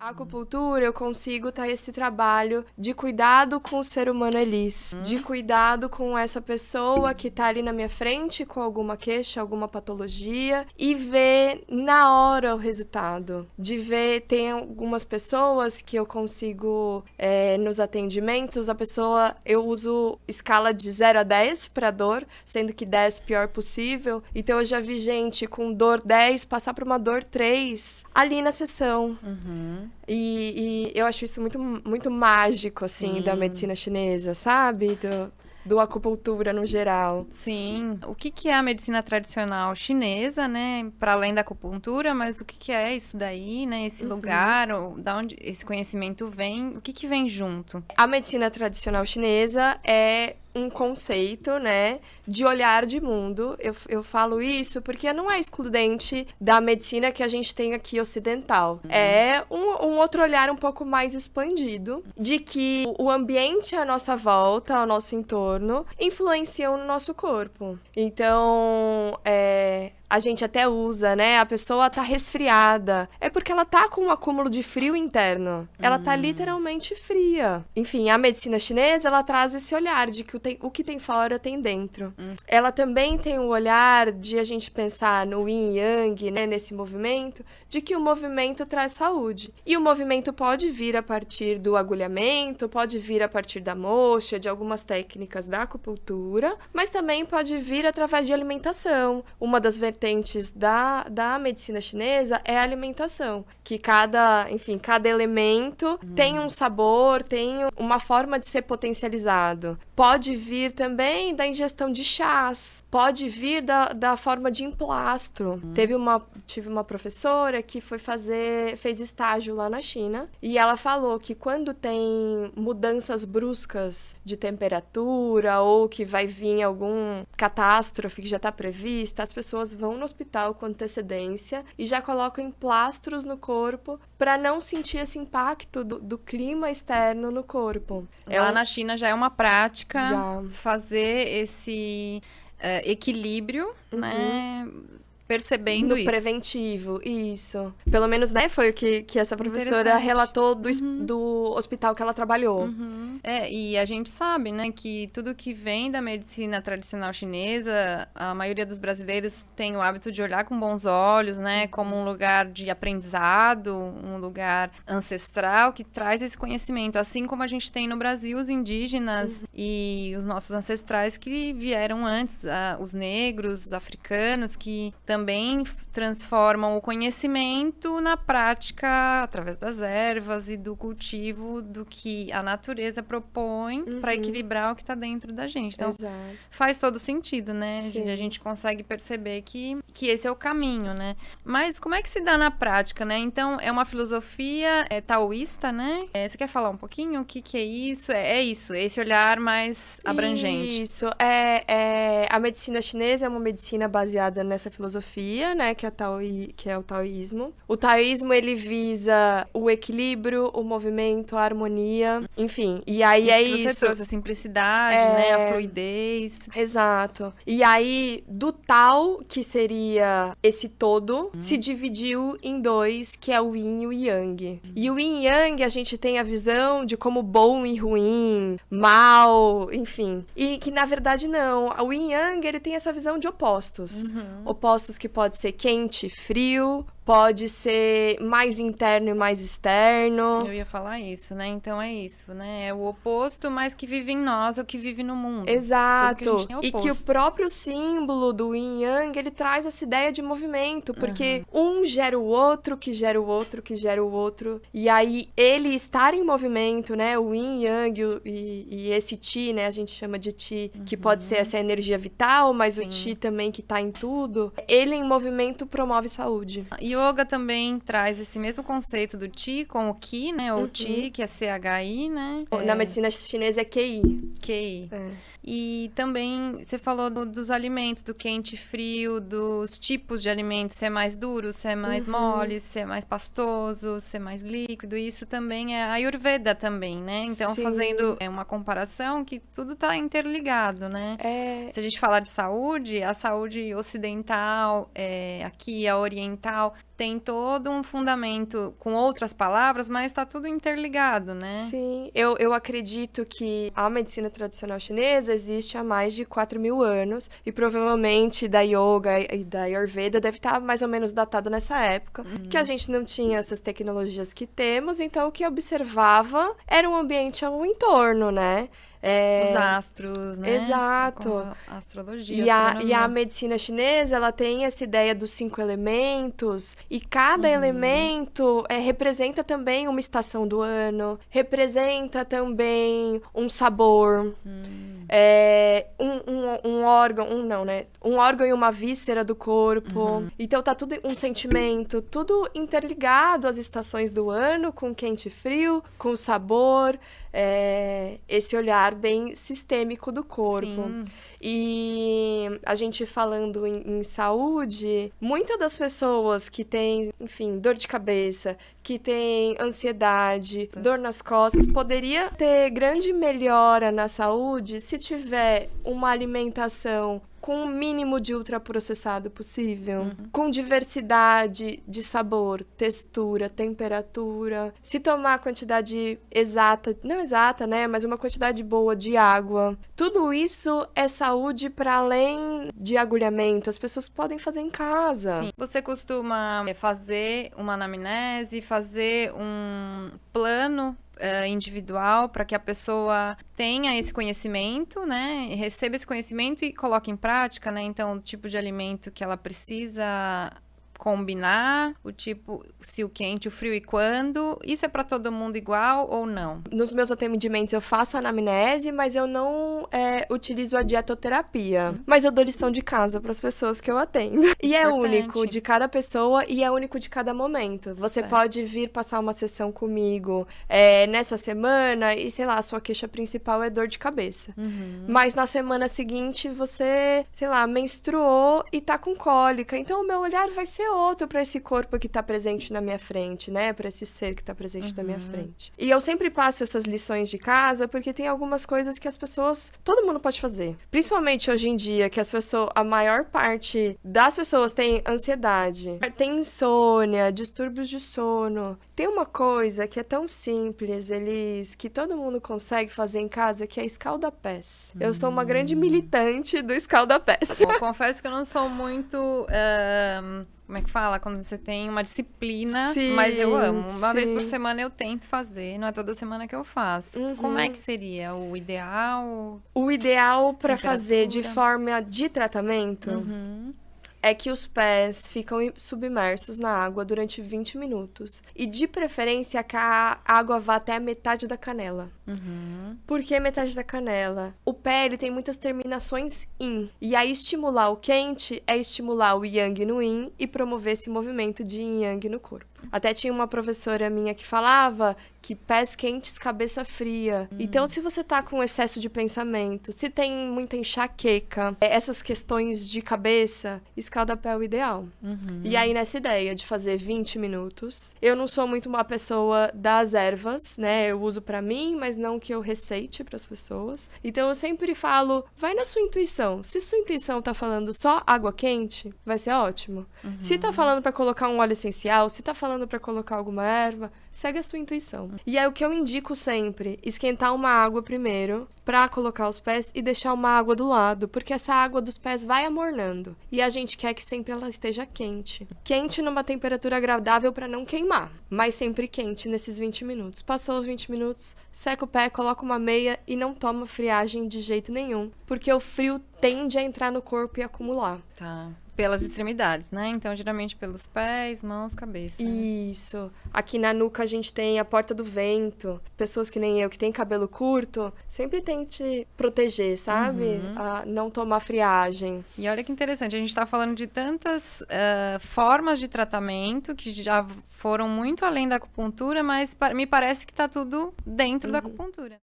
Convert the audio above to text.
A acupuntura, eu consigo ter esse trabalho de cuidado com o ser humano elis, de cuidado com essa pessoa que tá ali na minha frente com alguma queixa, alguma patologia, e ver na hora o resultado. De ver, tem algumas pessoas que eu consigo, nos atendimentos, eu uso escala de 0 a 10 para dor, sendo que 10 pior possível. Então eu já vi gente com dor 10 passar por uma dor 3 ali na sessão. E eu acho isso muito, muito mágico, assim, da medicina chinesa, sabe? Do acupuntura no geral. Sim. O que é a medicina tradicional chinesa, né? Para além da acupuntura, mas o que é isso daí, né? Esse lugar, da onde esse conhecimento vem, o que vem junto? A medicina tradicional chinesa é um conceito, né, de olhar de mundo. Eu falo isso porque não é excludente da medicina que a gente tem aqui ocidental. É um outro olhar um pouco mais expandido de que o ambiente à nossa volta, ao nosso entorno, influenciam no nosso corpo. Então, a gente até usa, né? A pessoa tá resfriada. É porque ela tá com um acúmulo de frio interno. Ela tá literalmente fria. Enfim, a medicina chinesa, ela traz esse olhar de que o que tem fora tem dentro. Ela também tem um olhar de a gente pensar no yin e yang, né? Nesse movimento, de que o movimento traz saúde. E o movimento pode vir a partir do agulhamento, pode vir a partir da moxa, de algumas técnicas da acupuntura, mas também pode vir através de alimentação. Uma das vertentes da medicina chinesa é a alimentação, que cada elemento tem um sabor, tem uma forma de ser potencializado. Pode vir também da ingestão de chás, pode vir da forma de emplastro. Tive uma professora que fez estágio lá na China, e ela falou que quando tem mudanças bruscas de temperatura ou que vai vir algum catástrofe que já está prevista, as pessoas vão no hospital com antecedência e já colocam emplastros no corpo para não sentir esse impacto do clima externo no corpo. Lá na China já é uma prática fazer esse equilíbrio, né? Percebendo isso. Preventivo, isso. Pelo menos, né, foi o que essa professora relatou do hospital que ela trabalhou. E a gente sabe, né, que tudo que vem da medicina tradicional chinesa, a maioria dos brasileiros tem o hábito de olhar com bons olhos, né, como um lugar de aprendizado, um lugar ancestral que traz esse conhecimento. Assim como a gente tem no Brasil os indígenas e os nossos ancestrais que vieram antes, os negros, os africanos, que também transformam o conhecimento na prática através das ervas e do cultivo do que a natureza propõe para equilibrar o que está dentro da gente. Então, faz todo sentido, né? Sim. A gente consegue perceber que esse é o caminho, né? Mas como é que se dá na prática, né? Então, é uma filosofia taoísta, né? Você quer falar um pouquinho o que é isso? É isso, esse olhar mais abrangente. Isso, a medicina chinesa é uma medicina baseada nessa filosofia, né, que é o taoísmo. O taoísmo, ele visa o equilíbrio, o movimento, a harmonia, enfim. E aí isso que você trouxe, a simplicidade, né, a fluidez. Exato. E aí, do Tao, que seria esse todo, se dividiu em dois, que é o Yin e o Yang. E o Yin e Yang, a gente tem a visão de como bom e ruim, mal, enfim. E que, na verdade, não. O Yin e Yang, ele tem essa visão de opostos. Opostos que pode ser quente, frio, pode ser mais interno e mais externo. Eu ia falar isso, né? Então é isso, né? É o oposto, mas que vive em nós, é o que vive no mundo. Exato. E que o próprio símbolo do Yin e Yang, ele traz essa ideia de movimento, porque um gera o outro, que gera o outro, que gera o outro. E aí, ele estar em movimento, né? O Yin e Yang e esse Qi, né? A gente chama de Qi, que pode ser essa energia vital, mas o Qi também que tá em tudo. Ele em movimento promove saúde. Yoga também traz esse mesmo conceito do Qi com o Qi, né? O Qi, que é CHI, né? Na medicina chinesa é QI. QI. E também você falou dos alimentos, do quente e frio, dos tipos de alimentos, se é mais duro, se é mais mole, se é mais pastoso, se é mais líquido. Isso também é a Ayurveda também, né? Então, fazendo uma comparação que tudo tá interligado, né? Se a gente falar de saúde, a saúde ocidental, aqui a oriental, tem todo um fundamento com outras palavras, mas está tudo interligado, né? Sim, eu acredito que a medicina tradicional chinesa existe há mais de 4.000 anos e provavelmente da yoga e da Ayurveda deve estar mais ou menos datado nessa época, que a gente não tinha essas tecnologias que temos, então o que observava era um ambiente ao entorno, né? Os astros, né? Exato. Como a astrologia, E astronomia. a medicina chinesa, ela tem essa ideia dos 5 elementos, e cada elemento representa também uma estação do ano, representa também um sabor, um órgão, um órgão e uma víscera do corpo. Então tá tudo um sentimento, tudo interligado às estações do ano, com quente e frio, com o sabor, esse olhar bem sistêmico do corpo. Sim. E a gente falando em saúde, muitas das pessoas que têm, enfim, dor de cabeça, que têm ansiedade, dor nas costas, poderia ter grande melhora na saúde se tiver uma alimentação com o mínimo de ultraprocessado possível, com diversidade de sabor, textura, temperatura, se tomar a quantidade exata, não exata, né, mas uma quantidade boa de água. Tudo isso é saúde para além de agulhamento, as pessoas podem fazer em casa. Sim. Você costuma fazer uma anamnese, fazer um plano individual para que a pessoa tenha esse conhecimento, né? Receba esse conhecimento e coloque em prática, né? Então, o tipo de alimento que ela precisa combinar, o tipo, se o quente, o frio e quando. Isso é para todo mundo igual ou não? Nos meus atendimentos eu faço anamnese, mas eu não utilizo a dietoterapia. Mas eu dou lição de casa para as pessoas que eu atendo. E é Importante. único de cada pessoa e é único de cada momento. Você Certo. pode vir passar uma sessão comigo nessa semana e, sei lá, a sua queixa principal é dor de cabeça. Mas na semana seguinte você, sei lá, menstruou e tá com cólica. Então o meu olhar vai ser outro para esse corpo que tá presente na minha frente, né? Para esse ser que tá presente na minha frente. E eu sempre passo essas lições de casa porque tem algumas coisas que as pessoas, todo mundo pode fazer. Principalmente hoje em dia, que a maior parte das pessoas tem ansiedade, tem insônia, distúrbios de sono. Tem uma coisa que é tão simples, Elis, que todo mundo consegue fazer em casa, que é escalda-pés. Eu sou uma grande militante do escalda-pés. Bom, confesso que eu não sou muito... como é que fala? Quando você tem uma disciplina, Sim, mas eu amo. Uma vez por sim. semana eu tento fazer, não é toda semana que eu faço. Como é que seria o ideal? O ideal para fazer de Temperatura. forma de tratamento é que os pés ficam submersos na água durante 20 minutos. E de preferência que a água vá até a metade da canela. Por que metade da canela? O pé ele tem muitas terminações yin. E aí estimular o quente é estimular o yang no yin e promover esse movimento de yin e yang no corpo. Até tinha uma professora minha que falava que pés quentes, cabeça fria. Então, se você tá com excesso de pensamento, se tem muita enxaqueca, essas questões de cabeça, escalda-pé é o ideal. E aí, nessa ideia de fazer 20 minutos, eu não sou muito uma pessoa das ervas, né? Eu uso pra mim, mas não que eu receite pras pessoas. Então, eu sempre falo, vai na sua intuição. Se sua intuição tá falando só água quente, vai ser ótimo. Se tá falando pra colocar um óleo essencial, se tá falando pra colocar alguma erva, segue a sua intuição. E é o que eu indico sempre, esquentar uma água primeiro pra colocar os pés e deixar uma água do lado, porque essa água dos pés vai amornando. E a gente quer que sempre ela esteja quente. Quente numa temperatura agradável pra não queimar, mas sempre quente nesses 20 minutos. Passou os 20 minutos, seca o pé, coloca uma meia e não toma friagem de jeito nenhum, porque o frio tende a entrar no corpo e acumular. Tá. Pelas extremidades, né? Então, geralmente pelos pés, mãos, cabeça. Isso. Aqui na nuca a gente tem a porta do vento. Pessoas que nem eu, que tem cabelo curto, sempre tente proteger, sabe? A não tomar friagem. E olha que interessante, a gente tá falando de tantas formas de tratamento que já foram muito além da acupuntura, mas me parece que tá tudo dentro da acupuntura.